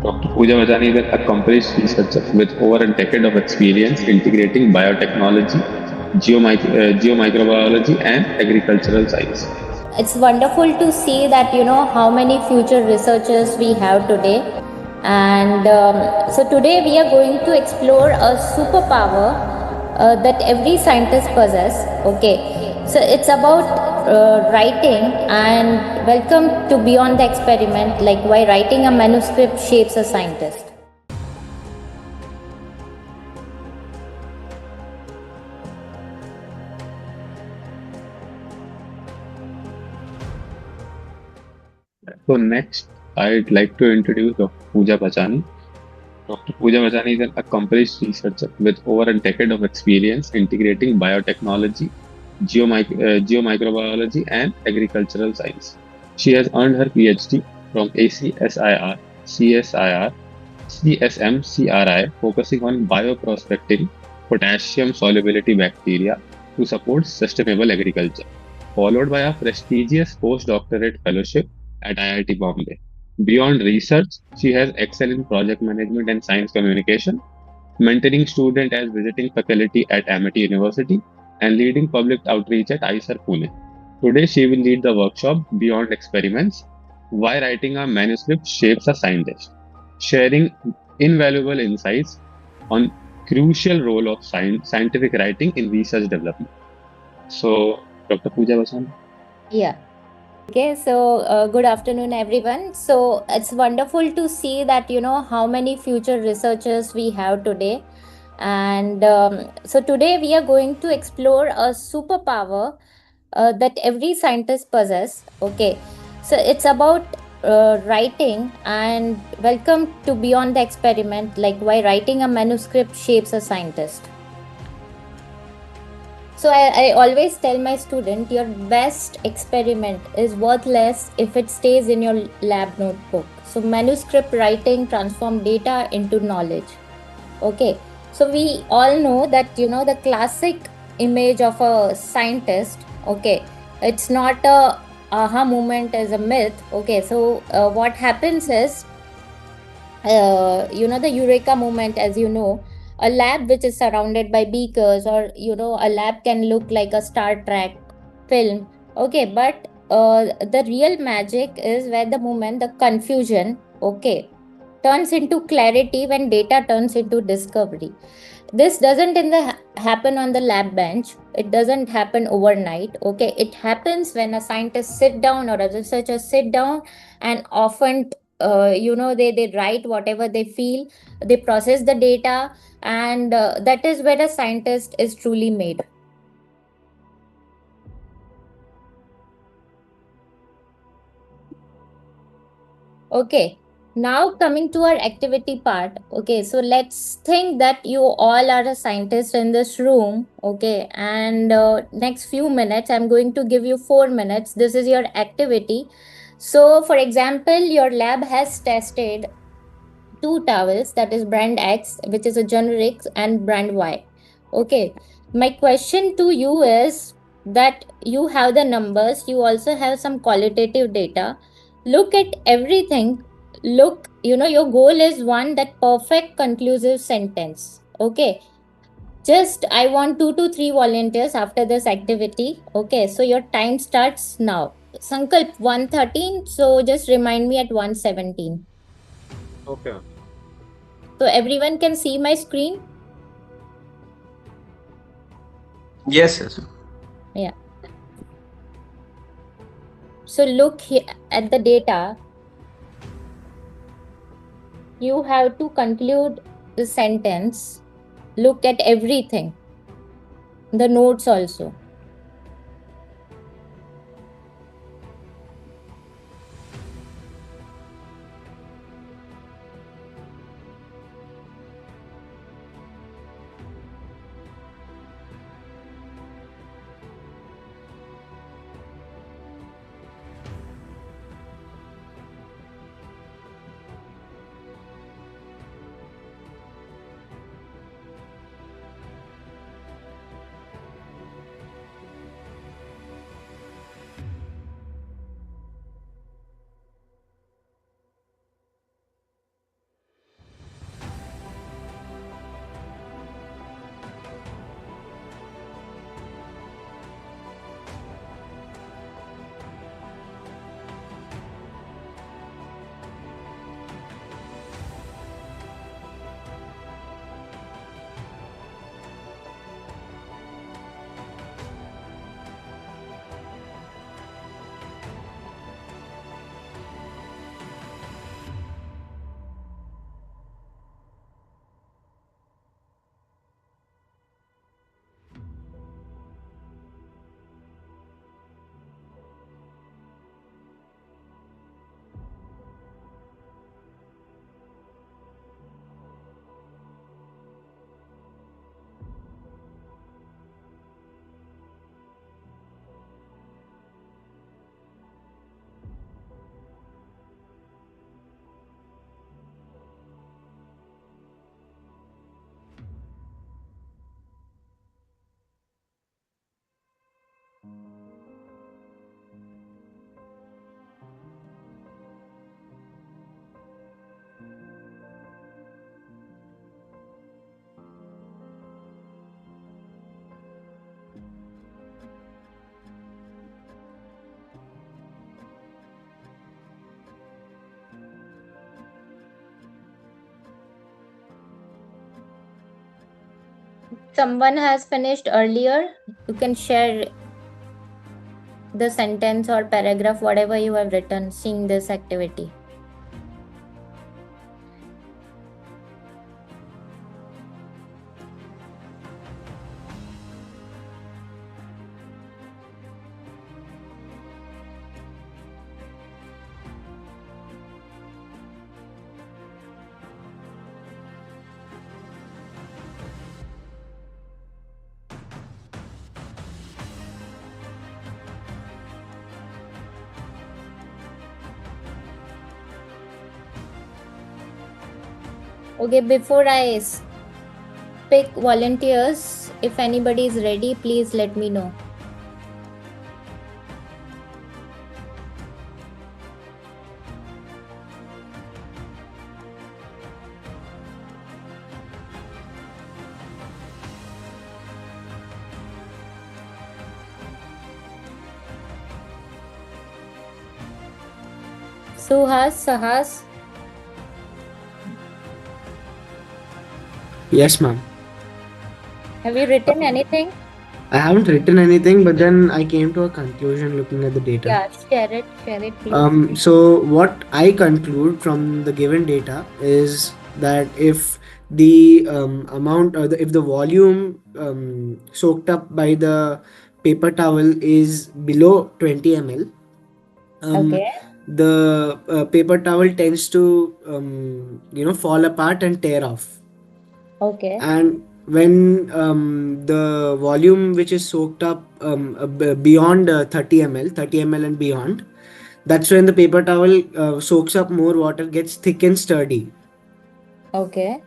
Dr. Pooja Bachani is an accomplished researcher with over a decade of experience integrating biotechnology, geomicrobiology, and agricultural science. It's wonderful to see that how many future researchers we have today. And so today we are going to explore a superpower that every scientist possess. Okay, so it's about writing, and welcome to Beyond the Experiment, like why writing a manuscript shapes a scientist. So next, I'd like to introduce Dr. Pooja Bachani. Dr. Pooja Bachani is an accomplished researcher with over a decade of experience integrating biotechnology, geomicrobiology, and agricultural science. She has earned her PhD from ACSIR, CSIR, CSMCRI, focusing on bioprospecting potassium solubility bacteria to support sustainable agriculture, followed by a prestigious postdoctorate fellowship at IIT Bombay. Beyond research, she has excelled in project management and science communication, mentoring students as visiting faculty at Amity University, and leading public outreach at ICER Pune. Today, she will lead the workshop Beyond Experiments, Why Writing a Manuscript Shapes a Scientist, sharing invaluable insights on crucial role of scientific writing in research development. So, Dr. Pooja Vasan. Yeah. Okay, so good afternoon, everyone. So it's wonderful to see that how many future researchers we have today. And so today we are going to explore a superpower that every scientist possess. Okay, so it's about writing, and welcome to Beyond the Experiment, like why writing a manuscript shapes a scientist. So I always tell my student, your best experiment is worthless if it stays in your lab notebook. So manuscript writing transform data into knowledge. Okay. So we all know that the classic image of a scientist. Okay, it's not a aha moment as a myth. Okay, so what happens is the eureka moment, as a lab which is surrounded by beakers, or a lab can look like a Star Trek film. Okay, but the real magic is where the moment the confusion, okay, turns into clarity, when data turns into discovery. This doesn't happen on the lab bench. It doesn't happen overnight. Okay, it happens when a scientist sit down or a researcher sit down, and often they write whatever they feel, they process the data, and that is where a scientist is truly made. Okay, now coming to our activity part. Okay, so let's think that you all are a scientist in this room. Okay, and next few minutes, I'm going to give you 4 minutes. This is your activity. So, for example, your lab has tested two towels, that is brand X, which is a generic, and brand Y. Okay, my question to you is that you have the numbers, you also have some qualitative data. Look at everything. Look, your goal is one, that perfect conclusive sentence. Okay, just I want 2 to 3 volunteers after this activity. Okay, so your time starts now. Sankalp 113, so just remind me at 117. Okay. So everyone can see my screen? Yes, yes. Yeah. So look here at the data. You have to conclude the sentence. Look at everything, the notes also. someone has finished earlier, you can share the sentence or paragraph, whatever you have written, seeing this activity. Okay, before I pick volunteers, if anybody is ready, please let me know. Sahas, Yes, ma'am. have you written anything? I haven't written anything, but then I came to a conclusion looking at the data. Yeah, share it, please. So what I conclude from the given data is that if the amount or if the volume soaked up by the paper towel is below 20 ml, Okay, the paper towel tends to fall apart and tear off. okay, And when the volume which is soaked up beyond 30 ml and beyond, that's when the paper towel soaks up more water, gets thick and sturdy. okay,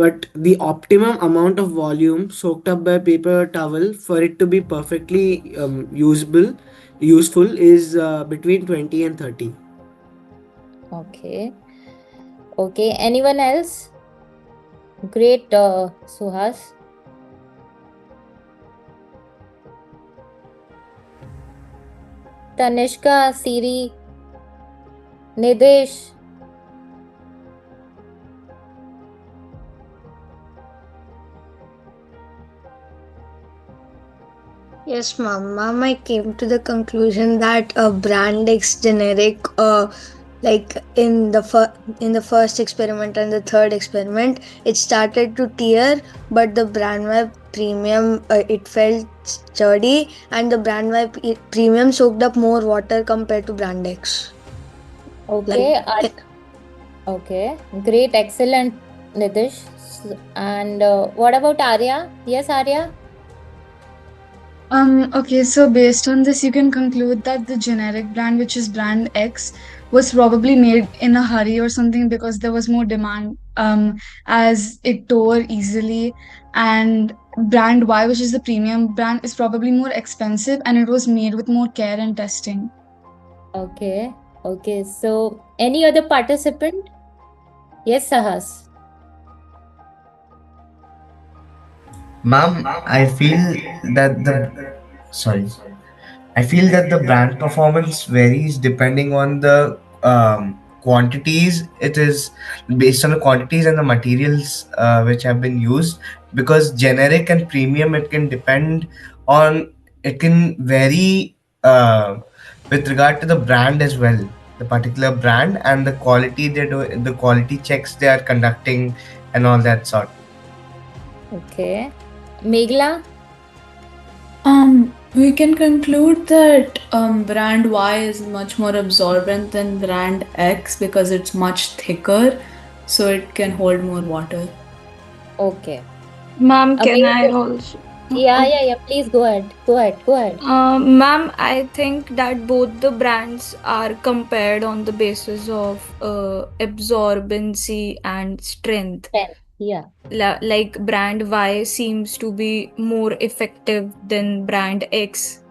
But the optimum amount of volume soaked up by paper towel for it to be perfectly useful is between 20 and 30. okay, okay. Anyone else? Great, Suhas. Tanishka, Siri, Nidesh. Yes, ma'am. Ma'am, I came to the conclusion that a brand X generic, like in the first experiment and the third experiment, it started to tear, but the brand Y premium it felt sturdy, and the brand Y premium soaked up more water compared to brand X. Okay, Like, okay, great, excellent, Nidesh. And what about Arya? Yes, Arya? Okay, so based on this, you can conclude that the generic brand, which is brand X, was probably made in a hurry or something because there was more demand, as it tore easily. And brand Y, which is the premium brand, is probably more expensive and it was made with more care and testing. Okay, okay. So, any other participant? Yes, Sahas. Ma'am, I feel that the sorry. I feel that the brand performance varies depending on the quantities. It is based on the quantities and the materials which have been used. Because generic and premium, it can depend on. It can vary with regard to the brand as well, the particular brand and the quality they do, the quality checks they are conducting, and all that sort. Okay. Meghla? We can conclude that brand Y is much more absorbent than brand X because it's much thicker, so it can hold more water. Okay. Ma'am, can I Amazing. also? Yeah. Please go ahead. Ma'am, I think that both the brands are compared on the basis of absorbency and strength. Yeah. Like brand Y seems to be more effective than brand X,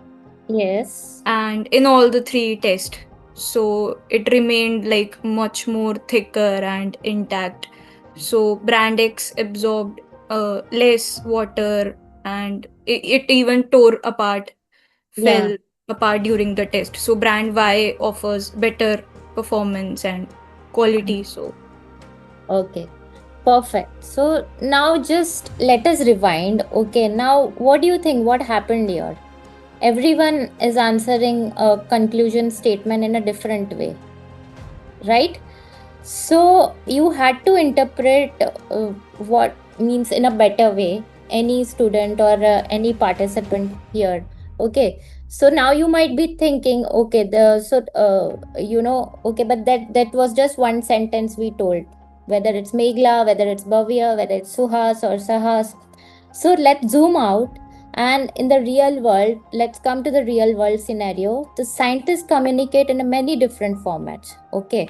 Yes. and in all the three tests, so it remained like much more thicker and intact. So brand X absorbed less water, and it even tore apart, fell Yeah. apart during the test. So brand Y offers better performance and quality. So Okay. Perfect. So now just let us rewind. Okay, now what do you think? What happened here? Everyone is answering a conclusion statement in a different way, right? So you had to interpret what means in a better way, any student or any participant here. Okay. So now you might be thinking, okay, okay, but that was just one sentence we told. Whether it's Megla, whether it's Bhavya, whether it's Suhas or Sahas. So let's zoom out, and in the real world, let's come to the real world scenario. The scientists communicate in a many different formats. Okay.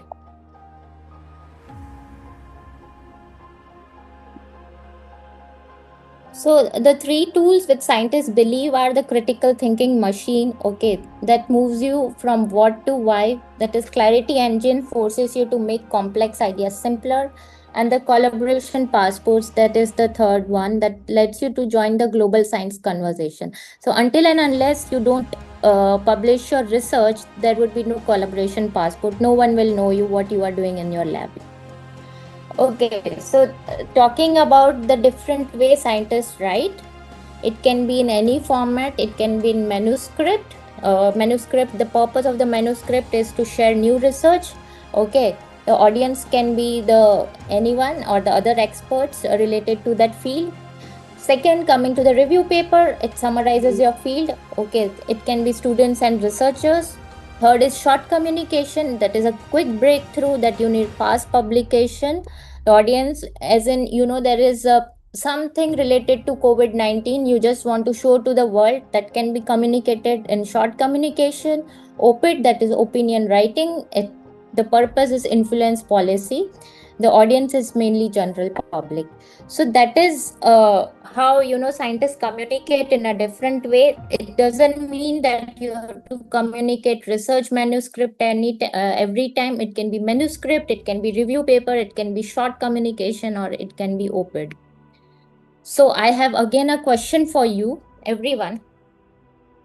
So the three tools which scientists believe are the critical thinking machine, okay, that moves you from what to why. That is clarity engine, forces you to make complex ideas simpler, and the collaboration passports, that is the third one that lets you to join the global science conversation. So until and unless you don't publish your research, there would be no collaboration passport. No one will know you what you are doing in your lab. Okay, so talking about the different way scientists write, it can be in any format. It can be in manuscript. Manuscript. The purpose of the manuscript is to share new research. Okay, the audience can be the anyone or the other experts related to that field. Second, coming to the review paper, it summarizes your field. Okay, it can be students and researchers. Third is short communication, that is a quick breakthrough that you need fast publication. The audience, as in, there is something related to COVID-19, you just want to show to the world, that can be communicated in short communication. Oped, that is opinion writing. The purpose is influence policy. The audience is mainly general public. So that is how scientists communicate in a different way. It doesn't mean that you have to communicate research manuscript every time. It can be manuscript, it can be review paper, it can be short communication, or it can be open. So I have again a question for you, everyone.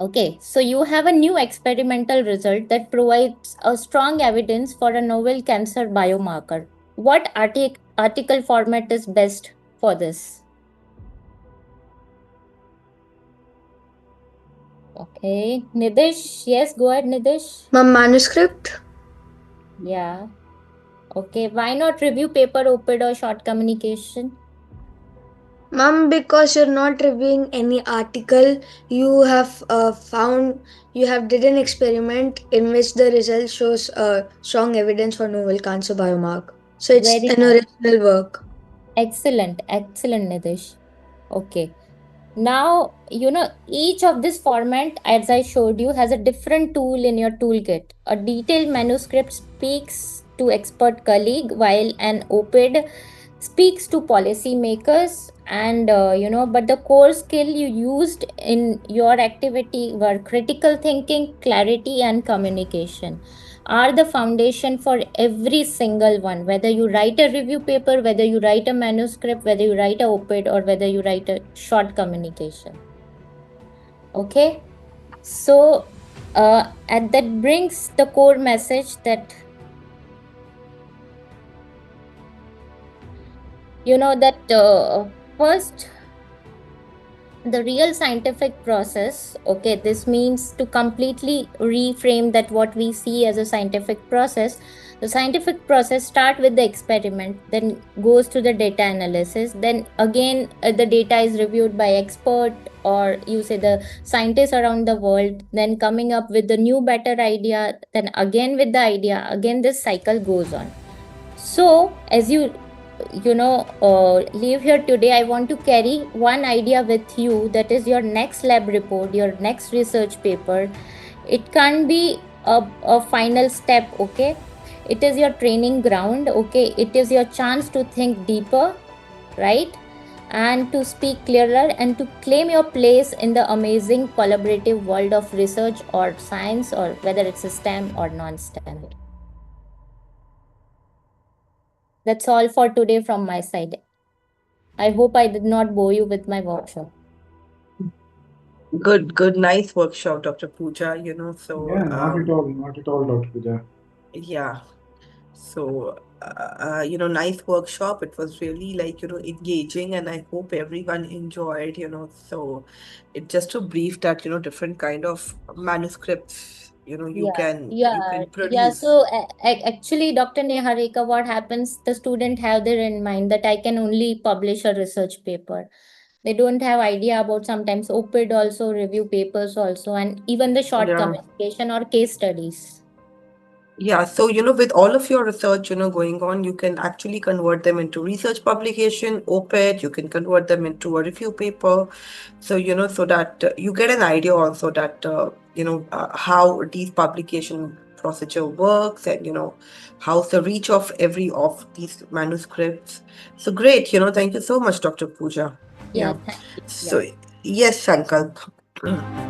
Okay, so you have a new experimental result that provides a strong evidence for a novel cancer biomarker. What article format is best for this? Okay, Nidish, yes, go ahead, Nidish. Ma'am, manuscript? Yeah. Okay, why not review paper, oped, or short communication? Ma'am, because you're not reviewing any article, you have you have did an experiment in which the result shows strong evidence for novel cancer biomarker. So it's Very an nice. original work. Excellent, excellent, Nidish. Okay. Now, each of this format, as I showed you, has a different tool in your toolkit. A detailed manuscript speaks to expert colleague, while an oped speaks to policymakers. And, but the core skill you used in your activity were critical thinking, clarity, and communication are the foundation for every single one. Whether you write a review paper, whether you write a manuscript, whether you write a op-ed, or whether you write a short communication. Okay, so and that brings the core message that first, the real scientific process, okay, this means to completely reframe that what we see as a scientific process. The scientific process start with the experiment, then goes to the data analysis, then again the data is reviewed by expert, or you say the scientists around the world, then coming up with the new better idea, then again with the idea, again this cycle goes on. So as you leave here today, I want to carry one idea with you, that is your next lab report, your next research paper. It can't be a final step, okay? It is your training ground, okay? It is your chance to think deeper, right? And to speak clearer and to claim your place in the amazing collaborative world of research or science, or whether it's a STEM or non-STEM. That's all for today from my side. I hope I did not bore you with my workshop. Good, nice workshop, Dr. Pooja. Yeah, not at all, Dr. Pooja. Yeah. So, nice workshop. It was really like, engaging, and I hope everyone enjoyed. So it just to brief that, different kind of manuscripts, you Yeah, can you yeah, can yeah. produce. So actually, Dr. Neharika, what happens? The student have their in mind that I can only publish a research paper. They don't have idea about sometimes OPID also review papers also, and even the short Yeah. communication or case studies. Yeah, so with all of your research, going on, you can actually convert them into research publication, op-ed, you can convert them into a review paper. So, so that you get an idea also that, how these publication procedure works, and, how's the reach of every of these manuscripts. So great, thank you so much, Dr. Pooja. Yeah, Yeah. thank you. Yeah. So, yes, Sankalp.